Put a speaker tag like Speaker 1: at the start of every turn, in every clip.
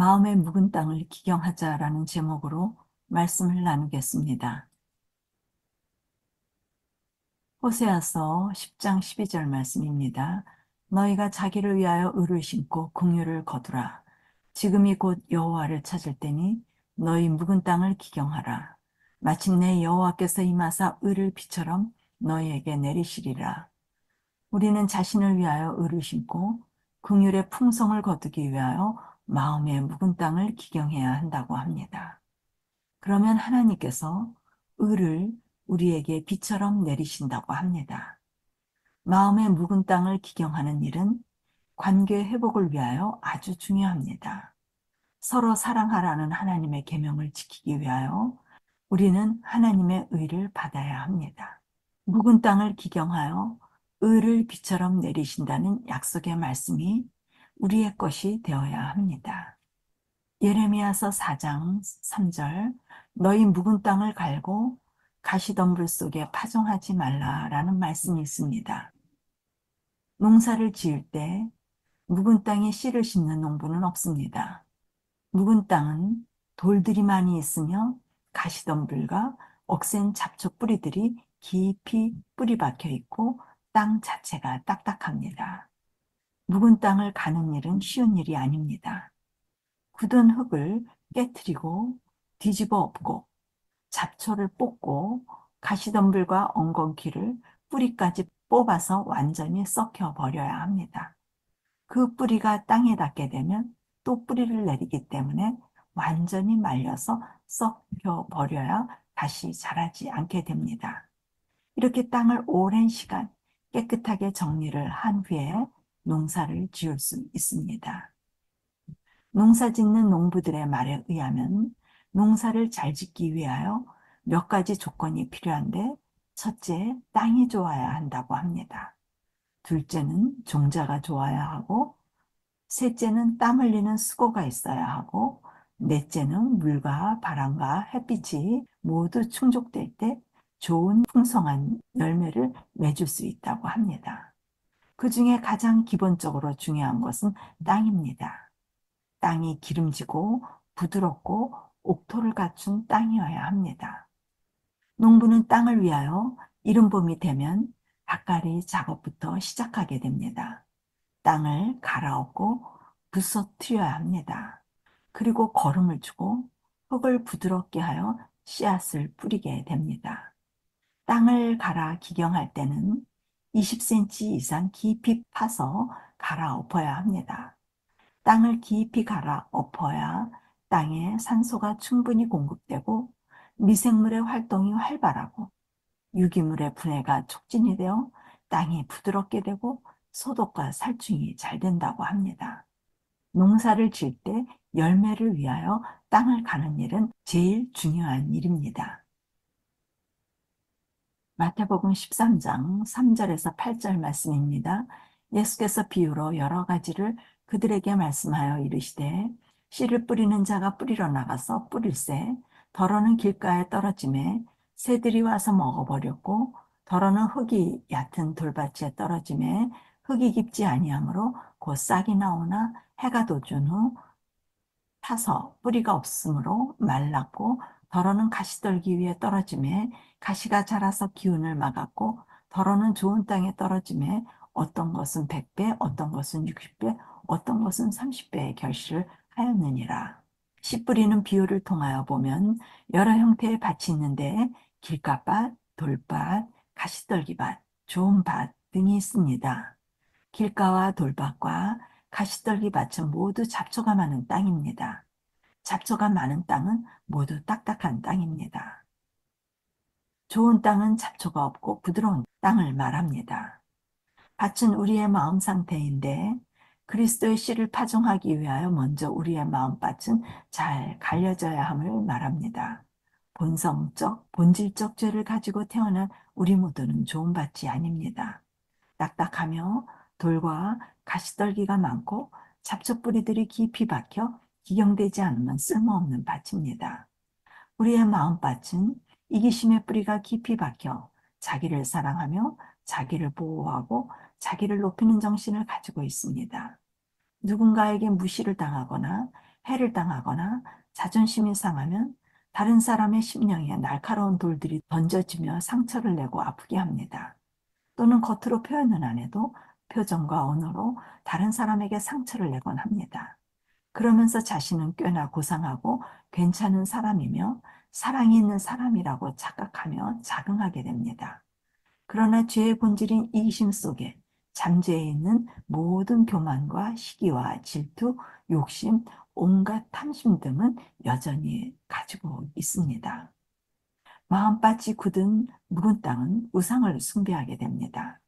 Speaker 1: 마음의 묵은 땅을 기경하자라는 제목으로 말씀을 나누겠습니다. 호세아서 10장 12절 말씀입니다. 너희가 자기를 위하여 의를 심고 긍휼을 거두라. 지금이 곧 여호와를 찾을 때니 너희 묵은 땅을 기경하라. 마침내 여호와께서 임하사 의를 비처럼 너희에게 내리시리라. 우리는 자신을 위하여 의를 심고 긍휼의 풍성을 거두기 위하여 마음의 묵은 땅을 기경해야 한다고 합니다. 그러면 하나님께서 의를 우리에게 비처럼 내리신다고 합니다. 마음의 묵은 땅을 기경하는 일은 관계 회복을 위하여 아주 중요합니다. 서로 사랑하라는 하나님의 계명을 지키기 위하여 우리는 하나님의 의를 받아야 합니다. 묵은 땅을 기경하여 의를 비처럼 내리신다는 약속의 말씀이 우리의 것이 되어야 합니다. 예레미야서 4장 3절 너희 묵은 땅을 갈고 가시덤불 속에 파종하지 말라라는 말씀이 있습니다. 농사를 지을 때 묵은 땅에 씨를 심는 농부는 없습니다. 묵은 땅은 돌들이 많이 있으며 가시덤불과 억센 잡초 뿌리들이 깊이 뿌리 박혀 있고 땅 자체가 딱딱합니다. 묵은 땅을 가는 일은 쉬운 일이 아닙니다. 굳은 흙을 깨트리고 뒤집어 엎고 잡초를 뽑고 가시덤불과 엉겅퀴를 뿌리까지 뽑아서 완전히 썩혀 버려야 합니다. 그 뿌리가 땅에 닿게 되면 또 뿌리를 내리기 때문에 완전히 말려서 썩혀 버려야 다시 자라지 않게 됩니다. 이렇게 땅을 오랜 시간 깨끗하게 정리를 한 후에 농사를 지을 수 있습니다. 농사 짓는 농부들의 말에 의하면 농사를 잘 짓기 위하여 몇 가지 조건이 필요한데, 첫째, 땅이 좋아야 한다고 합니다. 둘째는 종자가 좋아야 하고, 셋째는 땀 흘리는 수고가 있어야 하고, 넷째는 물과 바람과 햇빛이 모두 충족될 때 좋은 풍성한 열매를 맺을 수 있다고 합니다. 그 중에 가장 기본적으로 중요한 것은 땅입니다. 땅이 기름지고 부드럽고 옥토를 갖춘 땅이어야 합니다. 농부는 땅을 위하여 이른봄이 되면 밭갈이 작업부터 시작하게 됩니다. 땅을 갈아엎고 부서뜨려야 합니다. 그리고 거름을 주고 흙을 부드럽게 하여 씨앗을 뿌리게 됩니다. 땅을 갈아 기경할 때는 20cm 이상 깊이 파서 갈아엎어야 합니다. 땅을 깊이 갈아 엎어야 땅에 산소가 충분히 공급되고 미생물의 활동이 활발하고 유기물의 분해가 촉진이 되어 땅이 부드럽게 되고 소독과 살충이 잘 된다고 합니다. 농사를 지을 때 열매를 위하여 땅을 가는 일은 제일 중요한 일입니다. 마태복음 13장 3절에서 8절 말씀입니다. 예수께서 비유로 여러 가지를 그들에게 말씀하여 이르시되 씨를 뿌리는 자가 뿌리러 나가서 뿌릴새 더러는 길가에 떨어짐에 새들이 와서 먹어버렸고 더러는 흙이 얕은 돌밭에 떨어짐에 흙이 깊지 아니하므로 곧 싹이 나오나 해가 돋은 후 타서 뿌리가 없으므로 말랐고 더러는 가시떨기 위에 떨어짐에 가시가 자라서 기운을 막았고 더러는 좋은 땅에 떨어짐에 어떤 것은 100배, 어떤 것은 60배, 어떤 것은 30배의 결실을 하였느니라. 씨 뿌리는 비유를 통하여 보면 여러 형태의 밭이 있는데 길가밭, 돌밭, 가시떨기밭, 좋은 밭 등이 있습니다. 길가와 돌밭과 가시떨기밭은 모두 잡초가 많은 땅입니다. 잡초가 많은 땅은 모두 딱딱한 땅입니다. 좋은 땅은 잡초가 없고 부드러운 땅을 말합니다. 밭은 우리의 마음 상태인데 그리스도의 씨를 파종하기 위하여 먼저 우리의 마음밭은 잘 갈려져야 함을 말합니다. 본성적, 본질적 죄를 가지고 태어난 우리 모두는 좋은 밭이 아닙니다. 딱딱하며 돌과 가시떨기가 많고 잡초뿌리들이 깊이 박혀 기경되지 않으면 쓸모없는 밭입니다. 우리의 마음밭은 이기심의 뿌리가 깊이 박혀 자기를 사랑하며 자기를 보호하고 자기를 높이는 정신을 가지고 있습니다. 누군가에게 무시를 당하거나 해를 당하거나 자존심이 상하면 다른 사람의 심령에 날카로운 돌들이 던져지며 상처를 내고 아프게 합니다. 또는 겉으로 표현은 안 해도 표정과 언어로 다른 사람에게 상처를 내곤 합니다. 그러면서 자신은 꽤나 고상하고 괜찮은 사람이며 사랑이 있는 사람이라고 착각하며 자긍하게 됩니다. 그러나 죄의 본질인 이기심 속에 잠재해 있는 모든 교만과 시기와 질투, 욕심, 온갖 탐심 등은 여전히 가지고 있습니다. 마음밭이 굳은 묵은 땅은 우상을 숭배하게 됩니다.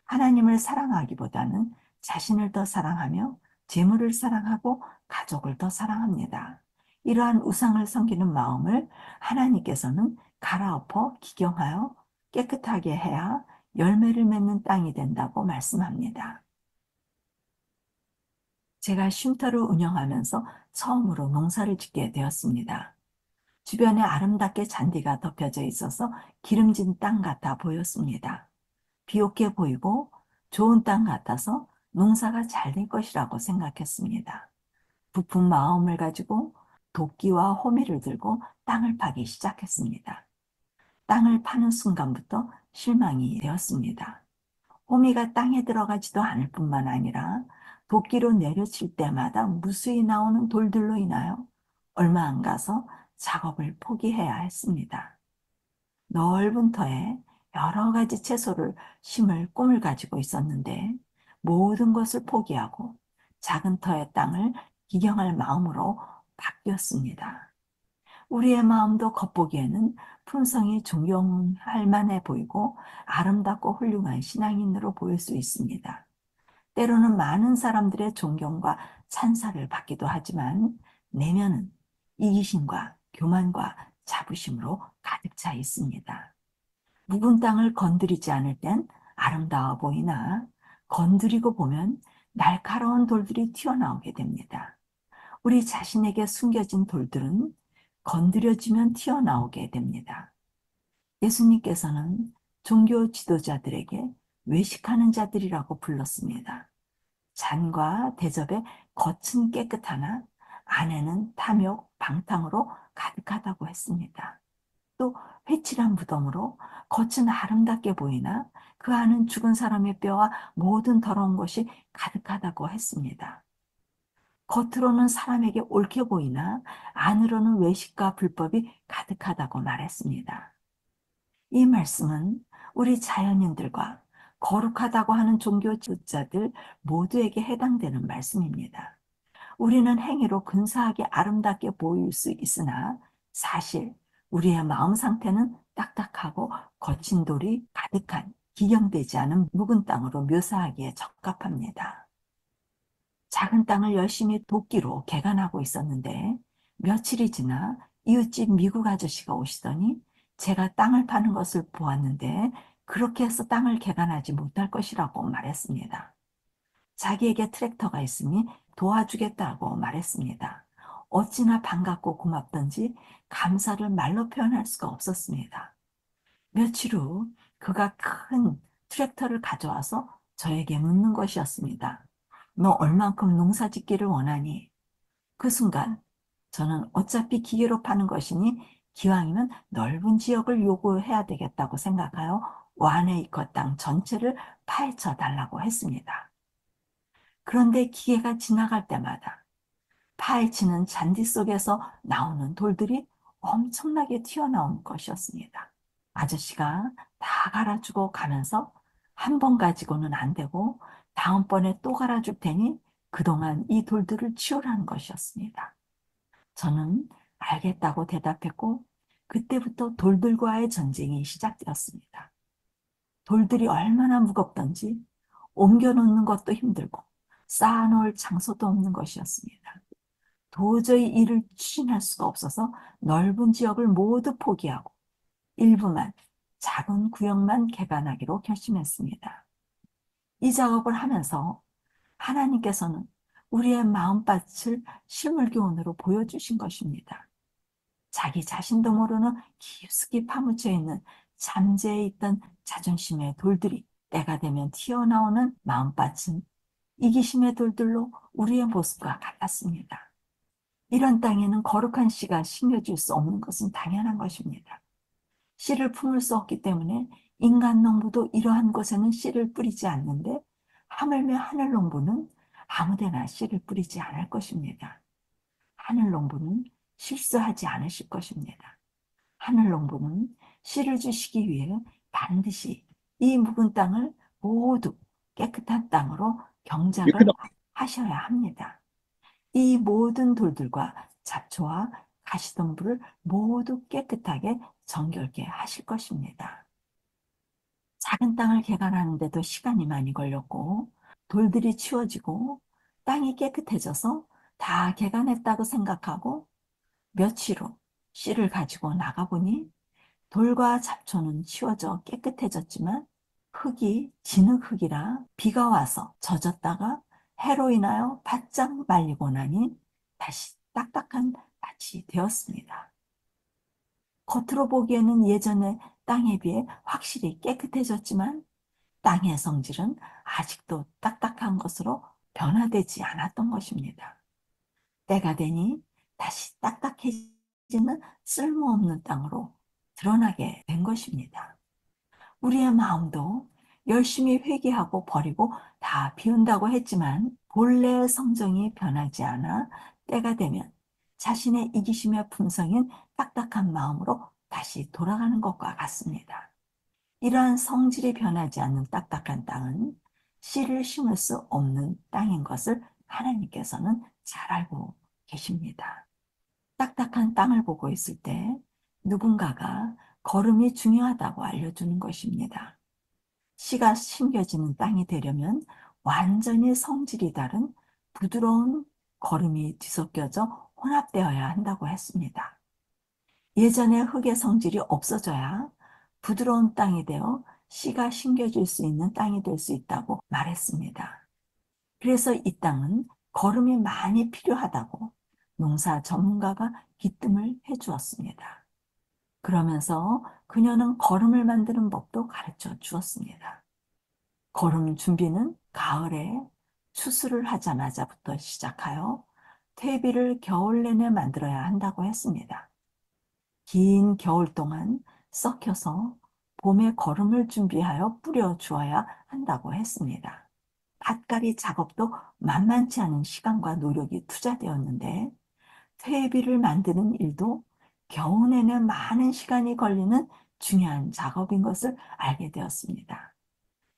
Speaker 1: 하나님을 사랑하기보다는 자신을 더 사랑하며 재물을 사랑하고 가족을 더 사랑합니다. 이러한 우상을 섬기는 마음을 하나님께서는 갈아엎어 기경하여 깨끗하게 해야 열매를 맺는 땅이 된다고 말씀합니다. 제가 쉼터를 운영하면서 처음으로 농사를 짓게 되었습니다. 주변에 아름답게 잔디가 덮여져 있어서 기름진 땅 같아 보였습니다. 비옥해 보이고 좋은 땅 같아서 농사가 잘 될 것이라고 생각했습니다. 부푼 마음을 가지고 도끼와 호미를 들고 땅을 파기 시작했습니다. 땅을 파는 순간부터 실망이 되었습니다. 호미가 땅에 들어가지도 않을 뿐만 아니라 도끼로 내려칠 때마다 무수히 나오는 돌들로 인하여 얼마 안 가서 작업을 포기해야 했습니다. 넓은 터에 여러 가지 채소를 심을 꿈을 가지고 있었는데 모든 것을 포기하고 작은 터의 땅을 기경할 마음으로 바뀌었습니다. 우리의 마음도 겉보기에는 품성이 존경할 만해 보이고 아름답고 훌륭한 신앙인으로 보일 수 있습니다. 때로는 많은 사람들의 존경과 찬사를 받기도 하지만 내면은 이기심과 교만과 자부심으로 가득 차 있습니다. 묵은 땅을 건드리지 않을 땐 아름다워 보이나 건드리고 보면 날카로운 돌들이 튀어나오게 됩니다. 우리 자신에게 숨겨진 돌들은 건드려지면 튀어나오게 됩니다. 예수님께서는 종교 지도자들에게 외식하는 자들이라고 불렀습니다. 잔과 대접에 겉은 깨끗하나 안에는 탐욕, 방탕으로 가득하다고 했습니다. 또 회칠한 무덤으로 겉은 아름답게 보이나 그 안은 죽은 사람의 뼈와 모든 더러운 것이 가득하다고 했습니다. 겉으로는 사람에게 옳게 보이나 안으로는 외식과 불법이 가득하다고 말했습니다. 이 말씀은 우리 자연인들과 거룩하다고 하는 종교 지도자들 모두에게 해당되는 말씀입니다. 우리는 행위로 근사하게 아름답게 보일 수 있으나 사실 우리의 마음 상태는 딱딱하고 거친 돌이 가득한 기경되지 않은 묵은 땅으로 묘사하기에 적합합니다. 작은 땅을 열심히 도끼로 개간하고 있었는데 며칠이 지나 이웃집 미국 아저씨가 오시더니 제가 땅을 파는 것을 보았는데 그렇게 해서 땅을 개간하지 못할 것이라고 말했습니다. 자기에게 트랙터가 있으니 도와주겠다고 말했습니다. 어찌나 반갑고 고맙던지 감사를 말로 표현할 수가 없었습니다. 며칠 후 그가 큰 트랙터를 가져와서 저에게 묻는 것이었습니다. 너 얼만큼 농사 짓기를 원하니? 그 순간 저는 어차피 기계로 파는 것이니 기왕이면 넓은 지역을 요구해야 되겠다고 생각하여 와네이커 땅 전체를 파헤쳐 달라고 했습니다. 그런데 기계가 지나갈 때마다 파헤치는 잔디 속에서 나오는 돌들이 엄청나게 튀어나온 것이었습니다. 아저씨가 다 갈아주고 가면서 한 번 가지고는 안 되고 다음번에 또 갈아줄 테니 그동안 이 돌들을 치우라는 것이었습니다. 저는 알겠다고 대답했고 그때부터 돌들과의 전쟁이 시작되었습니다. 돌들이 얼마나 무겁던지 옮겨놓는 것도 힘들고 쌓아놓을 장소도 없는 것이었습니다. 도저히 이를 추진할 수가 없어서 넓은 지역을 모두 포기하고 일부만 작은 구역만 개간하기로 결심했습니다. 이 작업을 하면서 하나님께서는 우리의 마음밭을 실물교훈으로 보여주신 것입니다. 자기 자신도 모르는 깊숙이 파묻혀 있는 잠재해 있던 자존심의 돌들이 때가 되면 튀어나오는 마음밭은 이기심의 돌들로 우리의 모습과 같았습니다. 이런 땅에는 거룩한 씨가 심겨질 수 없는 것은 당연한 것입니다. 씨를 품을 수 없기 때문에 인간 농부도 이러한 곳에는 씨를 뿌리지 않는데 하물며 하늘 농부는 아무데나 씨를 뿌리지 않을 것입니다. 하늘 농부는 실수하지 않으실 것입니다. 하늘 농부는 씨를 주시기 위해 반드시 이 묵은 땅을 모두 깨끗한 땅으로 경작을 하셔야 합니다. 이 모든 돌들과 잡초와 가시덤불을 모두 깨끗하게 정결케 하실 것입니다. 작은 땅을 개간하는데도 시간이 많이 걸렸고 돌들이 치워지고 땅이 깨끗해져서 다 개간했다고 생각하고 며칠 후 씨를 가지고 나가보니 돌과 잡초는 치워져 깨끗해졌지만 흙이 진흙흙이라 비가 와서 젖었다가 해로 인하여 바짝 말리고 나니 다시 딱딱한 밭이 되었습니다. 겉으로 보기에는 예전의 땅에 비해 확실히 깨끗해졌지만 땅의 성질은 아직도 딱딱한 것으로 변화되지 않았던 것입니다. 때가 되니 다시 딱딱해지는 쓸모없는 땅으로 드러나게 된 것입니다. 우리의 마음도 열심히 회개하고 버리고 다 비운다고 했지만 본래의 성정이 변하지 않아 때가 되면 자신의 이기심의 품성인 딱딱한 마음으로 다시 돌아가는 것과 같습니다. 이러한 성질이 변하지 않는 딱딱한 땅은 씨를 심을 수 없는 땅인 것을 하나님께서는 잘 알고 계십니다. 딱딱한 땅을 보고 있을 때 누군가가 걸음이 중요하다고 알려주는 것입니다. 씨가 심겨지는 땅이 되려면 완전히 성질이 다른 부드러운 걸음이 뒤섞여져 혼합되어야 한다고 했습니다. 예전에 흙의 성질이 없어져야 부드러운 땅이 되어 씨가 심겨질 수 있는 땅이 될 수 있다고 말했습니다. 그래서 이 땅은 거름이 많이 필요하다고 농사 전문가가 기뜸을 해주었습니다. 그러면서 그녀는 거름을 만드는 법도 가르쳐 주었습니다. 거름 준비는 가을에 추수를 하자마자부터 시작하여 퇴비를 겨울 내내 만들어야 한다고 했습니다. 긴 겨울 동안 썩혀서 봄에 거름을 준비하여 뿌려 주어야 한다고 했습니다. 밭갈이 작업도 만만치 않은 시간과 노력이 투자되었는데 퇴비를 만드는 일도 겨우 내내 많은 시간이 걸리는 중요한 작업인 것을 알게 되었습니다.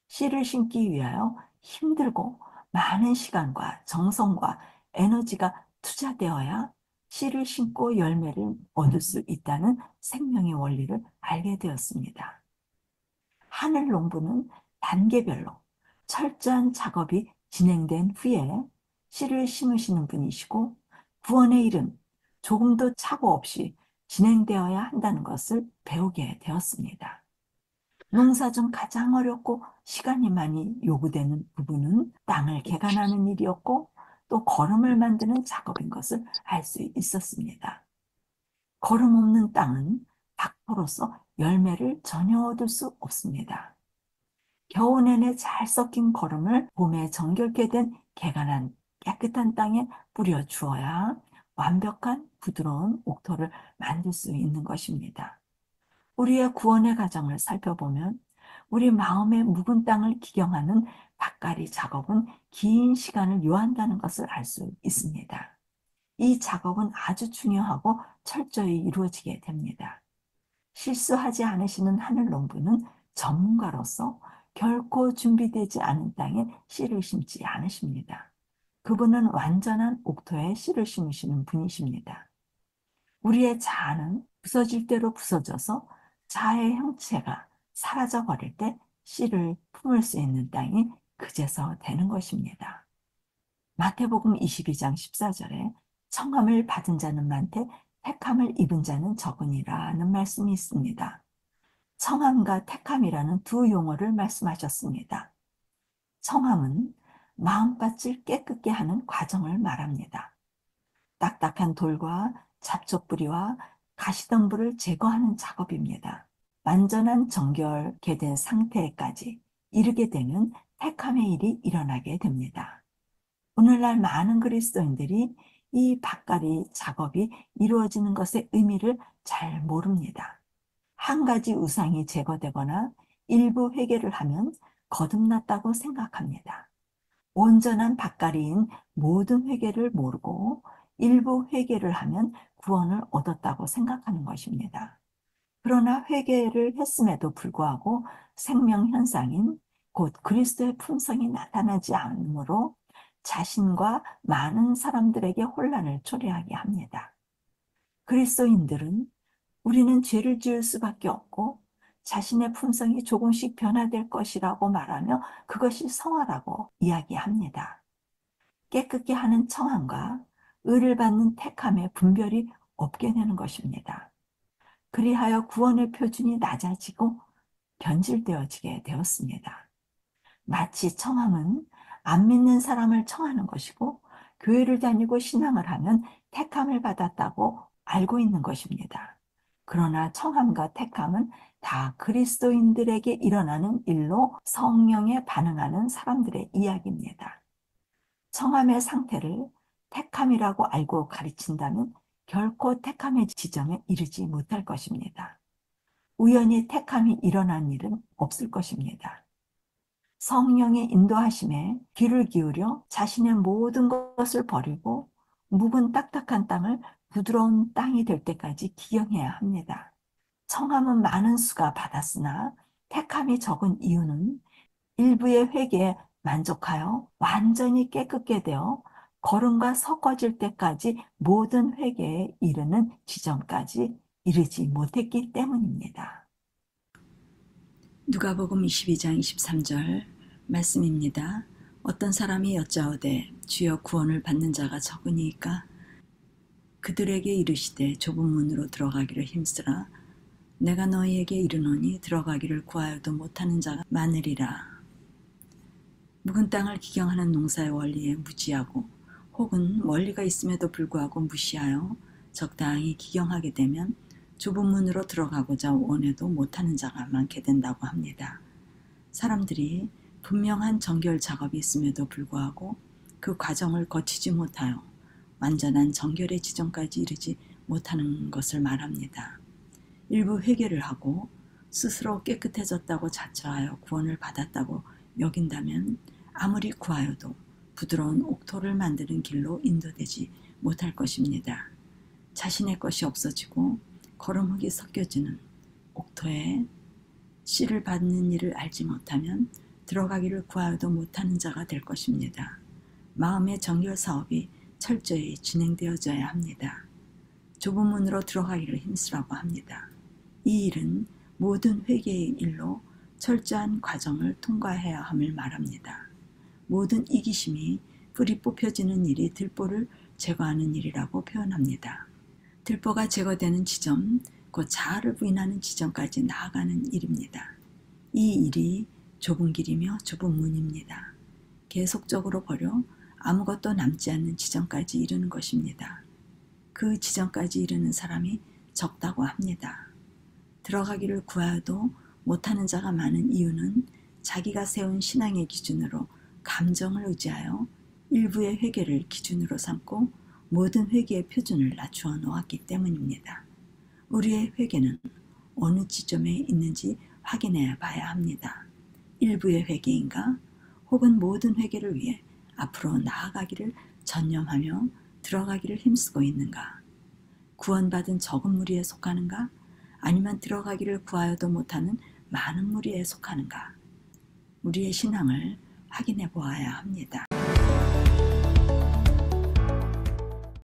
Speaker 1: 씨를 심기 위하여 힘들고 많은 시간과 정성과 에너지가 투자되어야 씨를 심고 열매를 얻을 수 있다는 생명의 원리를 알게 되었습니다. 하늘 농부는 단계별로 철저한 작업이 진행된 후에 씨를 심으시는 분이시고 구원의 일은 조금도 착오 없이 진행되어야 한다는 것을 배우게 되었습니다. 농사 중 가장 어렵고 시간이 많이 요구되는 부분은 땅을 개간하는 일이었고 또 거름을 만드는 작업인 것을 알 수 있었습니다. 거름 없는 땅은 박포로서 열매를 전혀 얻을 수 없습니다. 겨우 내내 잘 섞인 거름을 봄에 정결케 된 개간한 깨끗한 땅에 뿌려 주어야 완벽한 부드러운 옥토를 만들 수 있는 것입니다. 우리의 구원의 과정을 살펴보면 우리 마음의 묵은 땅을 기경하는 밭갈이 작업은 긴 시간을 요한다는 것을 알 수 있습니다. 이 작업은 아주 중요하고 철저히 이루어지게 됩니다. 실수하지 않으시는 하늘 농부는 전문가로서 결코 준비되지 않은 땅에 씨를 심지 않으십니다. 그분은 완전한 옥토에 씨를 심으시는 분이십니다. 우리의 자아는 부서질 대로 부서져서 자아의 형체가 사라져 버릴 때 씨를 품을 수 있는 땅이 그제서 되는 것입니다. 마태복음 22장 14절에 청함을 받은 자는 많되 택함을 입은 자는 적으니라는 말씀이 있습니다. 청함과 택함이라는 두 용어를 말씀하셨습니다. 청함은 마음밭을 깨끗게 하는 과정을 말합니다. 딱딱한 돌과 잡초뿌리와 가시덤불을 제거하는 작업입니다. 완전한 정결케 된 상태까지 이르게 되면 택함의 일이 일어나게 됩니다. 오늘날 많은 그리스도인들이 이 밭갈이 작업이 이루어지는 것의 의미를 잘 모릅니다. 한 가지 우상이 제거되거나 일부 회개를 하면 거듭났다고 생각합니다. 온전한 밭갈이인 모든 회개를 모르고 일부 회개를 하면 구원을 얻었다고 생각하는 것입니다. 그러나 회개를 했음에도 불구하고 생명 현상인 곧 그리스도의 품성이 나타나지 않으므로 자신과 많은 사람들에게 혼란을 초래하게 합니다. 그리스도인들은 우리는 죄를 지을 수밖에 없고 자신의 품성이 조금씩 변화될 것이라고 말하며 그것이 성화라고 이야기합니다. 깨끗게 하는 청함과 의를 받는 택함의 분별이 없게 되는 것입니다. 그리하여 구원의 표준이 낮아지고 변질되어지게 되었습니다. 마치 청함은 안 믿는 사람을 청하는 것이고 교회를 다니고 신앙을 하면 택함을 받았다고 알고 있는 것입니다. 그러나 청함과 택함은 다 그리스도인들에게 일어나는 일로 성령에 반응하는 사람들의 이야기입니다. 청함의 상태를 택함이라고 알고 가르친다면 결코 택함의 지점에 이르지 못할 것입니다. 우연히 택함이 일어난 일은 없을 것입니다. 성령의 인도하심에 귀를 기울여 자신의 모든 것을 버리고 묵은 딱딱한 땅을 부드러운 땅이 될 때까지 기경해야 합니다. 청함은 많은 수가 받았으나 택함이 적은 이유는 일부의 회개에 만족하여 완전히 깨끗게 되어 거름과 섞어질 때까지 모든 회개에 이르는 지점까지 이르지 못했기 때문입니다. 누가복음 22장 23절 말씀입니다. 어떤 사람이 여짜오되 주여 구원을 받는 자가 적으니까 그들에게 이르시되 좁은 문으로 들어가기를 힘쓰라. 내가 너희에게 이르노니 들어가기를 구하여도 못하는 자가 많으리라. 묵은 땅을 기경하는 농사의 원리에 무지하고 혹은 원리가 있음에도 불구하고 무시하여 적당히 기경하게 되면 좁은 문으로 들어가고자 원해도 못하는 자가 많게 된다고 합니다. 사람들이 분명한 정결 작업이 있음에도 불구하고 그 과정을 거치지 못하여 완전한 정결의 지점까지 이르지 못하는 것을 말합니다. 일부 회개를 하고 스스로 깨끗해졌다고 자처하여 구원을 받았다고 여긴다면 아무리 구하여도 부드러운 옥토를 만드는 길로 인도되지 못할 것입니다. 자신의 것이 없어지고 거름흙이 섞여지는 옥토에 씨를 받는 일을 알지 못하면 들어가기를 구하여도 못하는 자가 될 것입니다. 마음의 정결 사업이 철저히 진행되어져야 합니다. 좁은 문으로 들어가기를 힘쓰라고 합니다. 이 일은 모든 회개의 일로 철저한 과정을 통과해야 함을 말합니다. 모든 이기심이 뿌리 뽑혀지는 일이 들보를 제거하는 일이라고 표현합니다. 들보가 제거되는 지점, 곧 자아를 부인하는 지점까지 나아가는 일입니다. 이 일이 좁은 길이며 좁은 문입니다. 계속적으로 버려 아무것도 남지 않는 지점까지 이르는 것입니다. 그 지점까지 이르는 사람이 적다고 합니다. 들어가기를 구하여도 못하는 자가 많은 이유는 자기가 세운 신앙의 기준으로 감정을 의지하여 일부의 회개를 기준으로 삼고 모든 회개의 표준을 낮추어 놓았기 때문입니다. 우리의 회개는 어느 지점에 있는지 확인해 봐야 합니다. 일부의 회개인가? 혹은 모든 회개를 위해 앞으로 나아가기를 전념하며 들어가기를 힘쓰고 있는가? 구원받은 적은 무리에 속하는가? 아니면 들어가기를 구하여도 못하는 많은 무리에 속하는가? 우리의 신앙을 확인해 보아야 합니다.